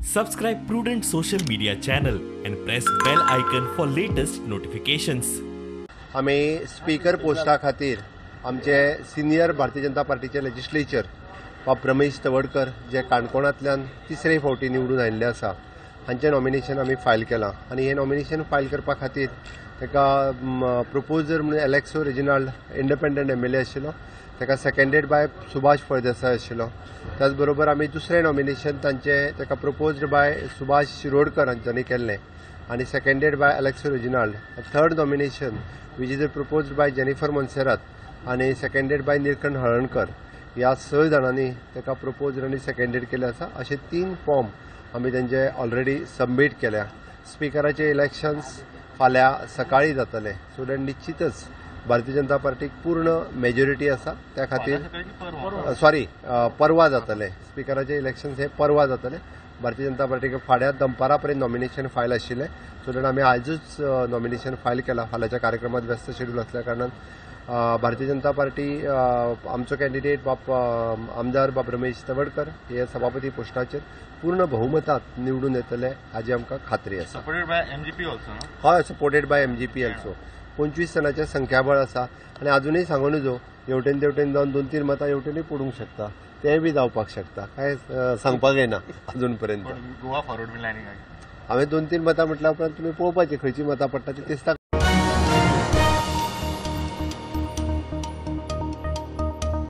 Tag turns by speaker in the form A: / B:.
A: Subscribe Prudent social media channel and press bell icon for latest notifications.
B: आम्ही speaker पोस्टा खातीर आमचे senior Bharatiya Janata पार्टीचे legislature बाब रमेश तवडकर जे काणकोणांतल्यान तिसरे फावटी निवडून आयिल्ले आसा हांचें नॉमिनेशन आमी फायल केलां आनी हें नॉमिनेशन फायल करपा खातीर ताका प्रोपोजर म्हणून एलेक्सो रेजिनाल्ड इंडिपेंडंट एमएलए आशिल्लो ताका सेकंडेड बाय सुभाष फळदेसाय आशिल्लो त्याच बरोबर आमी दुसरें नॉमिनेशन ताका प्रोपोज्ड बाय सुभाष शिरोडकर हांच्यांनी केल्लें आनी seconded by Alexo Reginald third nomination which is proposed by Jennifer Monserrate आनी सेकंडेड बाय निलकंठ हळर्णकर ह्या 6 जाणांनी ताका प्रोपोज्ड आनी सेकंडेड केले आसा अशे 3 फॉर्म आमी तांचे ऑलरेडी सबमीट केल्या स्पिकराचे इलेक्शन्स फाल्यां सकाळीं जातले सो दॅट निश्चितच भारतीय जनता पार्टीक पूर्ण मेजॉरिटी आसा त्या खातीर परवा जातले स्पिकराचे इलेक्शन्स हे परवा जातले भारतीय जनता पार्टीक फाल्यां दनपारा पर्यंत नॉमिनेशन फायल आशिल्लें सो दॅट आमी आयजूच नॉमिनेशन फायल केलां फाल्यांच्या कार्यक्रमात व्यस्त शेड्यूल आसल्या कारणान भारतीय जनता पार्टी आमचो कॅन्डिडेट आमदार बाब रमेश तवडकर हे सभापती पोस्टाचेर पूर्ण बहुमतात निवडून येतले हाची आमकां खात्री आसा. हय, सपोर्टेड बाय एमजीपी ऑल्सो 25 जणांचें संख्याबळ आसा आनी अजूनय सांगून नजो हेवटेन तेवटेन जावन 2-3 मतां हेवटेनूय पडूंक शकता तेंय बी जावपाक शकता काय सांगपाक येना अजून पर्यंत.
C: गोवा फॉरवर्ड प्लॅनिंग
B: हांवें 2-3 मतां म्हटल्या उपरांत तुमी पळोवपाचें खंयची मतां पडटा ती दिसता